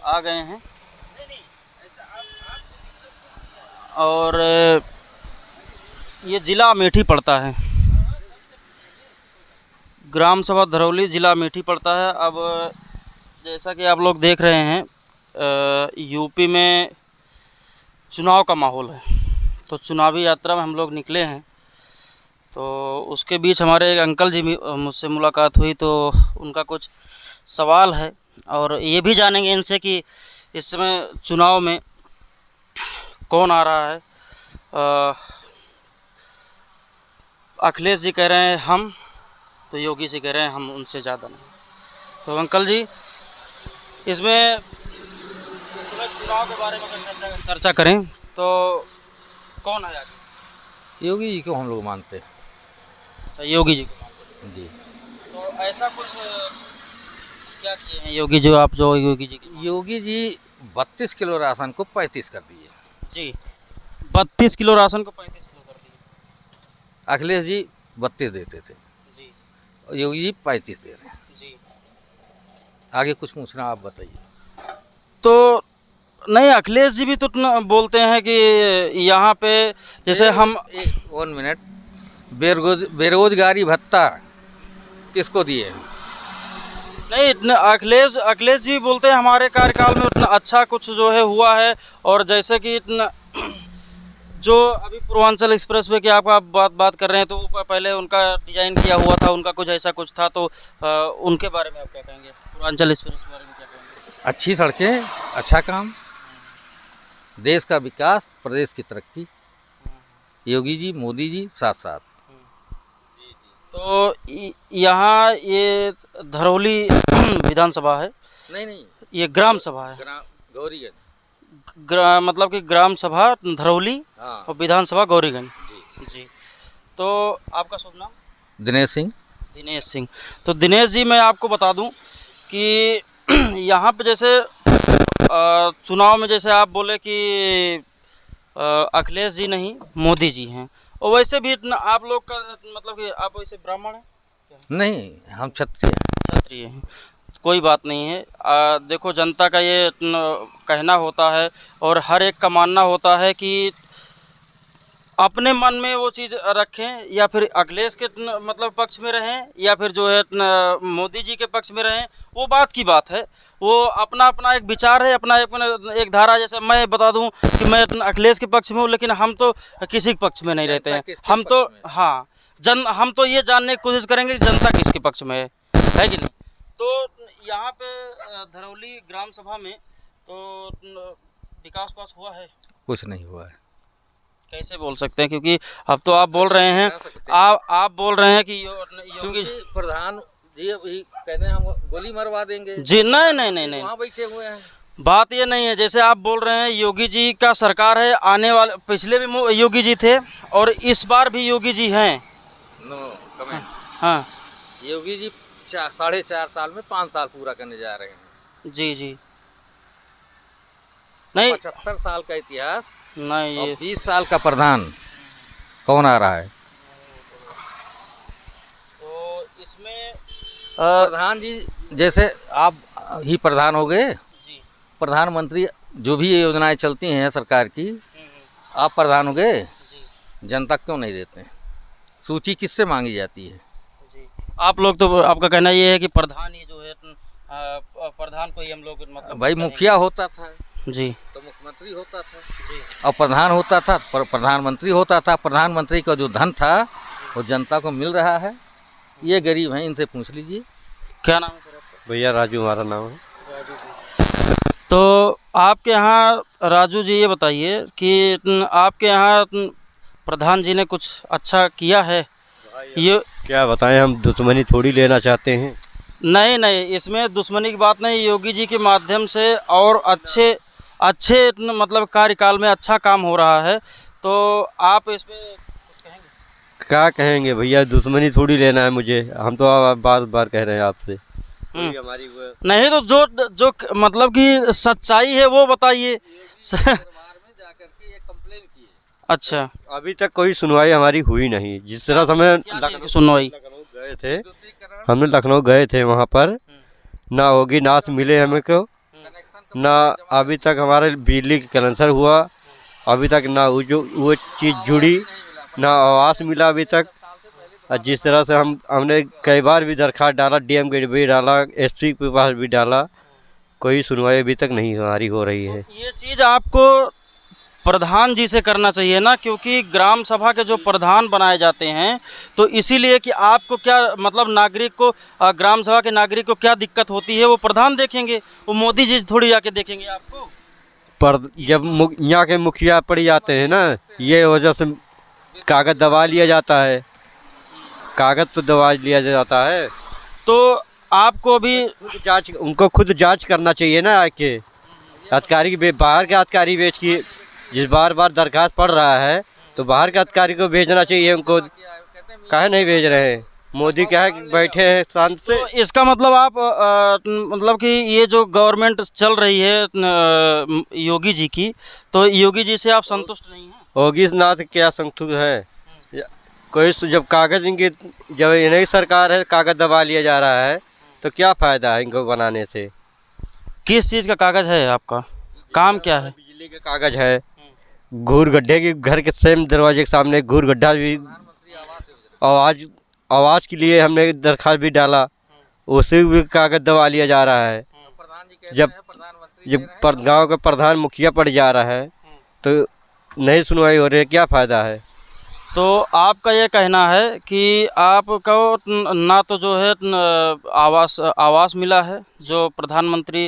आ गए हैं और ये ज़िला अमेठी पड़ता है, ग्राम सभा धरौली ज़िला अमेठी पड़ता है। अब जैसा कि आप लोग देख रहे हैं यूपी में चुनाव का माहौल है, तो चुनावी यात्रा में हम लोग निकले हैं। तो उसके बीच हमारे एक अंकल जी मुझसे मुलाकात हुई, तो उनका कुछ सवाल है और ये भी जानेंगे इनसे कि इस समय चुनाव में कौन आ रहा है। अखिलेश जी कह रहे हैं हम, तो योगी जी कह रहे हैं हम उनसे ज़्यादा नहीं। तो अंकल जी, इसमें चुनाव के बारे में अगर चर्चा करें तो कौन है आगे? योगी जी को हम लोग मानते हैं। अच्छा, योगी जी को मानते हैं जी। तो ऐसा कुछ क्या किए हैं योगी जी? आप जो योगी जी 32 किलो राशन को 35 कर दिए जी, 32 किलो राशन को 35 किलो कर दिए। अखिलेश जी 32 देते थे जी और योगी जी 35 दे रहे हैं जी। आगे कुछ पूछना आप बताइए। तो नहीं, अखिलेश जी भी तो बोलते हैं कि यहाँ पे जैसे हम 1 मिनट, बेरोजगारी भत्ता किसको दिए हैं? नहीं, इतना अखिलेश जी बोलते हैं हमारे कार्यकाल में उतना अच्छा कुछ जो है हुआ है। और जैसे कि इतना जो अभी पूर्वांचल एक्सप्रेस वे की आप बात कर रहे हैं, तो वो पहले उनका डिजाइन किया हुआ था, उनका कुछ ऐसा कुछ था। तो उनके बारे में आप क्या कहेंगे? पूर्वांचल एक्सप्रेस के बारे में क्या कहेंगे? अच्छी सड़कें, अच्छा काम, देश का विकास, प्रदेश की तरक्की, योगी जी मोदी जी साथ साथ। तो यहाँ ये धरौली विधानसभा है? नहीं, ये ग्राम सभा है, गौरीगंज। मतलब कि ग्राम सभा धरौली हाँ। और विधानसभा गौरीगंज जी। तो आपका शुभ नाम? दिनेश सिंह। दिनेश सिंह। तो दिनेश जी, मैं आपको बता दूं कि यहाँ पे जैसे चुनाव में जैसे आप बोले कि अखिलेश जी नहीं मोदी जी हैं, और वैसे भी आप लोग का मतलब कि आप वैसे ब्राह्मण हैं? नहीं, हम क्षत्रिय हैं। कोई बात नहीं है। देखो, जनता का ये कहना होता है और हर एक का मानना होता है कि अपने मन में वो चीज़ रखें, या फिर अखिलेश के मतलब पक्ष में रहें, या फिर जो है मोदी जी के पक्ष में रहें, वो बात की बात है। वो अपना अपना एक विचार है, अपना एक धारा। जैसे मैं बता दूं कि मैं अखिलेश के पक्ष में हूँ, लेकिन हम तो किसी के पक्ष में नहीं रहते हैं। हम तो हम तो ये जानने की कोशिश करेंगे कि जनता किसके पक्ष में है कि नहीं। तो यहाँ पे धरौली ग्राम सभा में तो विकास हुआ है? कुछ नहीं हुआ है। कैसे बोल सकते हैं? क्योंकि अब तो आप बोल रहे हैं, आप बोल रहे हैं कि योगी प्रधान जी अभी कहते हैं हम गोली मरवा देंगे जी। नहीं, वहाँ बैठे हुए हैं। बात ये नहीं है। जैसे आप बोल रहे हैं योगी जी का सरकार है, आने वाले पिछले भी योगी जी थे और इस बार भी योगी जी हैं। No comment. हाँ, योगी जी 4.5 साल में 5 साल पूरा करने जा रहे हैं। जी। नहीं, 75 साल का इतिहास नहीं, ये 20 साल का प्रधान कौन आ रहा है? तो इसमें प्रधान जी जैसे आप ही प्रधान हो गए जी, प्रधानमंत्री, जो भी ये योजनाएं चलती हैं सरकार की, आप प्रधान हो गए, जनता क्यों नहीं देते हैं? सूची किससे मांगी जाती है? जी, आप लोग तो, आपका कहना ये है कि प्रधान ही जो है प्रधान को ही हम लोग मतलब भाई मुखिया होता था जी, तो मुख्यमंत्री होता था जी, और प्रधान होता था प्रधानमंत्री होता था। प्रधानमंत्री का जो धन था वो जनता को मिल रहा है। ये गरीब हैं, इनसे पूछ लीजिए। क्या नाम है सर आपका? भैया राजू हमारा नाम है। राजू जी। तो आपके यहाँ राजू जी, ये बताइए कि आपके यहाँ प्रधान जी ने कुछ अच्छा किया है? ये क्या बताएं, हम दुश्मनी थोड़ी लेना चाहते हैं। नहीं, इसमें दुश्मनी की बात नहीं। योगी जी के माध्यम से और अच्छे मतलब कार्यकाल में अच्छा काम हो रहा है, तो आप इस पे कुछ कहेंगे? क्या कहेंगे भैया, दुश्मनी थोड़ी लेना है मुझे। हम तो बार कह रहे हैं आपसे। हमारी नहीं, तो जो मतलब कि सच्चाई है वो बताइए। अच्छा, अभी तक कोई सुनवाई हमारी हुई नहीं। जिस तरह हमें सुनवाई गए थे, हमने लखनऊ गए थे, वहाँ पर ना योगी नाथ मिले हमें को, ना अभी तक हमारे बिजली का कनेक्शन हुआ, अभी तक ना वो चीज़ जुड़ी, ना आवास मिला अभी तक। और जिस तरह से हमने कई बार भी दरखास्त डाला, डीएम के भी डाला, एसपी के पास भी डाला, कोई सुनवाई अभी तक नहीं हमारी हो रही है। ये चीज़ आपको प्रधान जी से करना चाहिए ना, क्योंकि ग्राम सभा के जो प्रधान बनाए जाते हैं तो इसीलिए कि आपको क्या मतलब नागरिक को ग्राम सभा के नागरिक को क्या दिक्कत होती है वो प्रधान देखेंगे, वो मोदी जी थोड़ी जाके देखेंगे आपको। पर जब यहाँ के मुखिया पड़ जाते हैं ना, ये वजह से कागज़ दबा लिया जाता है, कागज़ तो दबा लिया जाता है। तो आपको भी उनको खुद जांच करना चाहिए ना, आके अधिकारी बाहर के अधिकारी भेज की, जिस बार दरखास्त पड़ रहा है तो बाहर के अधिकारी को भेजना चाहिए, उनको काहे नहीं भेज रहे हैं? मोदी क्या है बैठे हैं शांत से। तो इसका मतलब आप मतलब कि ये जो गवर्नमेंट चल रही है योगी जी की, तो योगी जी से आप संतुष्ट नहीं हैं? योगी नाथ क्या संतुष्ट है? कोई जब कागज़ इनकी, जब इन्हीं सरकार है, कागज़ दबा लिया जा रहा है, तो क्या फ़ायदा है इनको बनाने से? किस चीज़ का कागज़ है आपका? काम क्या है? बिजली का कागज़ है, घूर गड्ढे की, घर के सेम दरवाजे के सामने घूर गड्ढा भी, आवाज़ के लिए हमने दरखास्त भी डाला, उसे भी कागज़ दबा लिया जा रहा है। जब गांव का प्रधान मुखिया पड़ जा रहा है तो नहीं सुनवाई हो रही है, क्या फ़ायदा है? तो आपका ये कहना है कि आपको ना तो जो है आवास मिला है, जो प्रधानमंत्री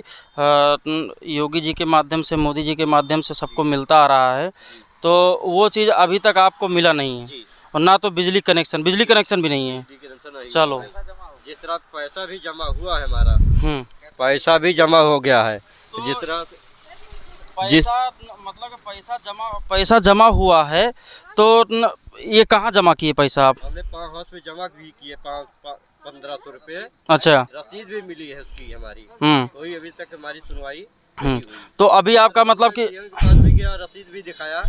योगी जी के माध्यम से, मोदी जी के माध्यम से सबको मिलता आ रहा है, तो वो चीज़ अभी तक आपको मिला नहीं है, और ना तो बिजली कनेक्शन भी नहीं है। चलो, जिस तरह पैसा भी जमा हुआ है हमारा, पैसा भी जमा हो गया है, तो जिस तरह मतलब पैसा जमा हुआ है, तो ये कहाँ जमा किए पैसा आप? हमने 5 हाउस में जमा भी किए, 1500 रुपये। अच्छा, रसीद भी मिली है उसकी हमारी, कोई अभी तक हमारी सुनवाई नहीं हुई। तो अभी आपका मतलब कि पास भी गया, रसीद भी दिखाया,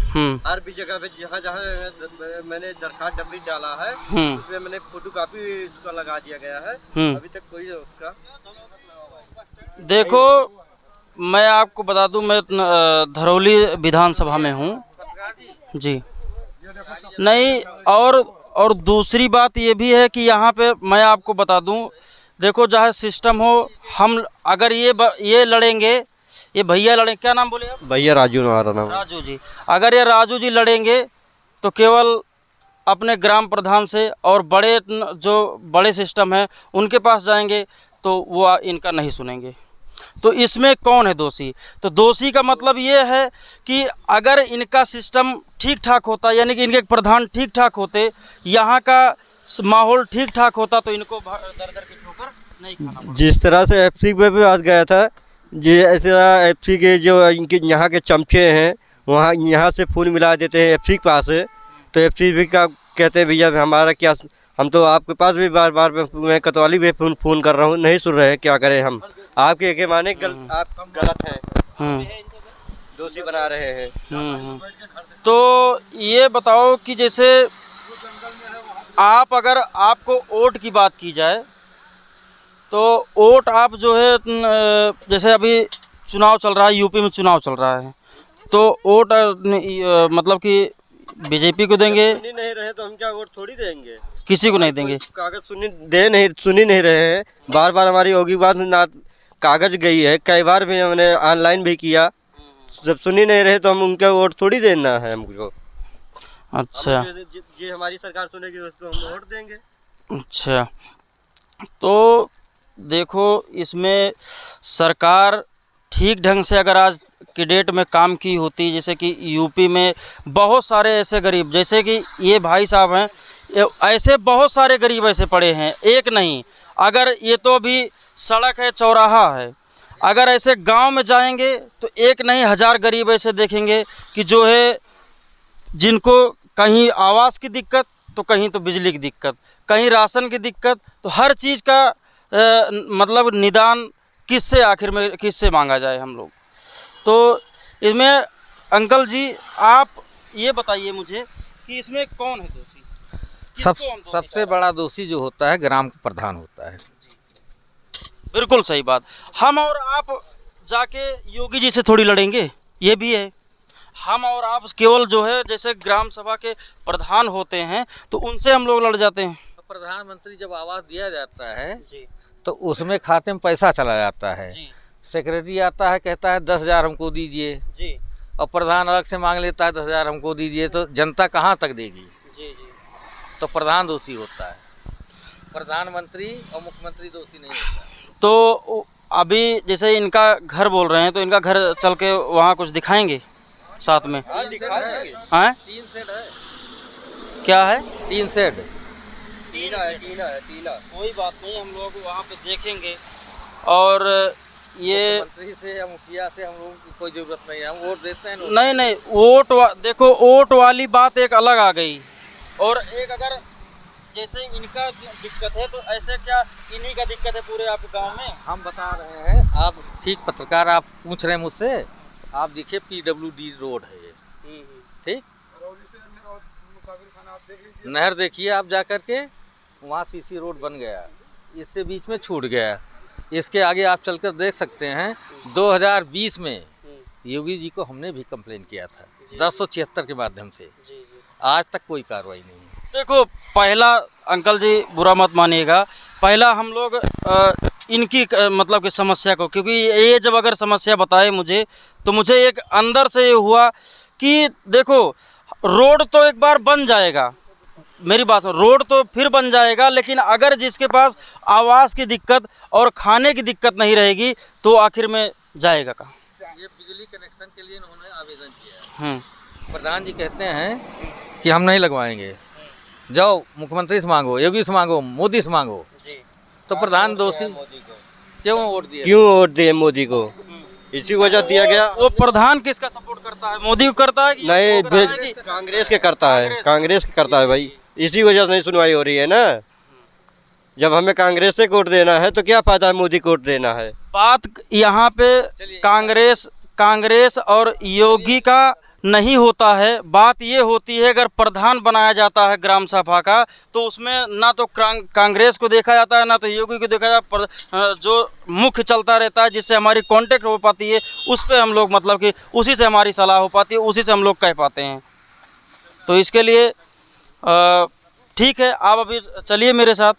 हर भी जगह पे जहाँ मैंने दरखास्त डब्बी डाला है उसमें मैंने फोटो कापी उसका लगा दिया गया है, अभी तक कोई उसका। देखो, मैं आपको बता दूं, मैं धरौली विधानसभा में हूं जी। नहीं, और दूसरी बात ये भी है कि यहाँ पे मैं आपको बता दूं, देखो चाहे सिस्टम हो, हम अगर ये लड़ेंगे, ये भैया लड़ेंगे, क्या नाम बोले आप? भैया राजू हमारा नाम। राजू जी, अगर ये राजू जी लड़ेंगे तो केवल अपने ग्राम प्रधान से और जो बड़े सिस्टम है उनके पास जाएंगे, तो वो इनका नहीं सुनेंगे। तो इसमें कौन है दोषी? तो दोषी का मतलब ये है कि अगर इनका सिस्टम ठीक ठाक होता, यानी कि इनके प्रधान ठीक ठाक होते, यहाँ का माहौल ठीक ठाक होता, तो इनको दर दर की ठोकर नहीं खाना पड़ता। जिस तरह से एफसी पे भी आज गया था, ये ऐसा एफसी के जो इनके यहाँ के चमचे हैं, वहाँ यहाँ से फ़ोन मिला देते हैं एफसी के पास है, तो एफसी भी का कहते हैं भैया हमारा क्या, हम तो आपके पास भी बार मैं कोतवाली भी फ़ोन कर रहा हूँ, नहीं सुन रहे हैं, क्या करें हम? आपके के माने आप गलत हैं, दोषी बना रहे हैं। तो ये बताओ कि जैसे अगर आपको वोट की बात की जाए, तो वोट आप जो है, जैसे अभी चुनाव चल रहा है, यूपी में चुनाव चल रहा है, तो वोट मतलब कि बीजेपी को देंगे? सुनी नहीं रहे तो हम क्या वोट थोड़ी देंगे? किसी को नहीं देंगे। कागज सुनी नहीं रहे हैं, बार हमारी होगी बात ना, कागज गई है, कई बार भी हमने ऑनलाइन भी किया, जब सुनी नहीं रहे तो हम उनका वोट थोड़ी देना है हमको। अच्छा, ये हमारी सरकार सुनेगी उसको हम वोट देंगे। अच्छा, तो देखो, इसमें सरकार ठीक ढंग से अगर आज की डेट में काम की होती, जैसे कि यूपी में बहुत सारे ऐसे गरीब, जैसे कि ये भाई साहब हैं, ऐसे बहुत सारे गरीब ऐसे पड़े हैं, एक नहीं, अगर ये तो अभी सड़क है, चौराहा है, अगर ऐसे गांव में जाएंगे तो एक नहीं 1000 गरीब ऐसे देखेंगे कि जो है, जिनको कहीं आवास की दिक्कत, तो कहीं तो बिजली की दिक्कत, कहीं राशन की दिक्कत, तो हर चीज़ का मतलब निदान आखिर में किससे मांगा जाए हम लोग। तो इसमें अंकल जी आप ये बताइए मुझे कि इसमें कौन है दोषी? सबसे बड़ा दोषी जो होता है ग्राम का प्रधान होता है। बिल्कुल सही बात। हम और आप जाके योगी जी से थोड़ी लड़ेंगे, ये भी है। हम और आप केवल जो है जैसे ग्राम सभा के प्रधान होते हैं तो उनसे हम लोग लड़ जाते हैं। तो प्रधानमंत्री जब आवास दिया जाता है जी तो उसमें खाते में पैसा चला जाता है। जी सेक्रेटरी आता है, कहता है 10,000 हमको दीजिए, जी और प्रधान अलग से मांग लेता है 10,000 हमको दीजिए, तो जनता कहाँ तक देगी? जी जी तो प्रधान दोषी होता है, प्रधानमंत्री और मुख्यमंत्री दोषी नहीं होता। तो अभी जैसे इनका घर बोल रहे हैं तो इनका घर चल के वहाँ कुछ दिखाएंगे साथ में। हाँ 3 सेट है। क्या है? 3 सेट टीना है। कोई बात नहीं, हम लोग वहाँ पे देखेंगे। और ये मंत्री से या मुखिया से हम लोगों की कोई जरूरत नहीं है, हम वोट देते हैं। नहीं देखो वोट वाली बात एक अलग आ गई, और एक अगर जैसे इनका दिक्कत है तो ऐसे क्या इन्हीं का दिक्कत है पूरे आपके गांव में? हम बता रहे हैं, आप ठीक पत्रकार, आप पूछ रहे हैं मुझसे, आप देखिए PWD रोड है ये, ठीक, नहर देखिए आप जा कर के, वहाँ CC रोड बन गया, इससे बीच में छूट गया। इसके आगे आप चलकर देख सकते हैं 2020 में योगी जी को हमने भी कंप्लेन किया था 1076 के माध्यम से, आज तक कोई कार्रवाई नहीं है। देखो पहला, अंकल जी बुरा मत मानिएगा, पहला हम लोग इनकी मतलब कि समस्या को, क्योंकि ये जब अगर समस्या बताए मुझे तो मुझे एक अंदर से ये हुआ कि देखो रोड तो एक बार बन जाएगा, मेरी बात सुनो, रोड तो फिर बन जाएगा, लेकिन अगर जिसके पास आवास की दिक्कत और खाने की दिक्कत नहीं रहेगी तो आखिर में जाएगा कहाँ? ये बिजली कनेक्शन के लिए उन्होंने आवेदन किया है। हम्म, प्रधान जी कहते हैं कि हम नहीं लगवाएंगे, जाओ मुख्यमंत्री से मांगो, योगी से मांगो, मोदी से मांगो। तो प्रधान दोषी क्यों वोट दिया? क्यों वोट दिए मोदी को? इसी वजह दिया गया। वो प्रधान किसका सपोर्ट करता है? मोदी को करता है कि नहीं, इनको करता है कि- कांग्रेस के करता है, कांग्रेस के करता है भाई, इसी वजह से नहीं सुनवाई हो रही है ना। जब हमें कांग्रेस से वोट देना है तो क्या फायदा है मोदी को वोट देना है? बात यहाँ पे कांग्रेस और योगी का नहीं होता है, बात ये होती है अगर प्रधान बनाया जाता है ग्राम सभा का तो उसमें ना तो कांग्रेस को देखा जाता है ना तो योगी को देखा जाता है, जो मुख्य चलता रहता है जिससे हमारी कांटेक्ट हो पाती है उस पे हम लोग मतलब कि उसी से हमारी सलाह हो पाती है, उसी से हम लोग कह पाते हैं। तो इसके लिए ठीक है, आप अभी चलिए मेरे साथ,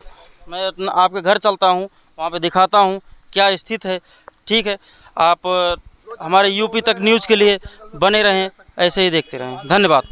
मैं आपके घर चलता हूँ, वहाँ पे दिखाता हूँ क्या स्थिति है। ठीक है, आप हमारे यूपी तक न्यूज़ के लिए बने रहें, ऐसे ही देखते रहें। धन्यवाद।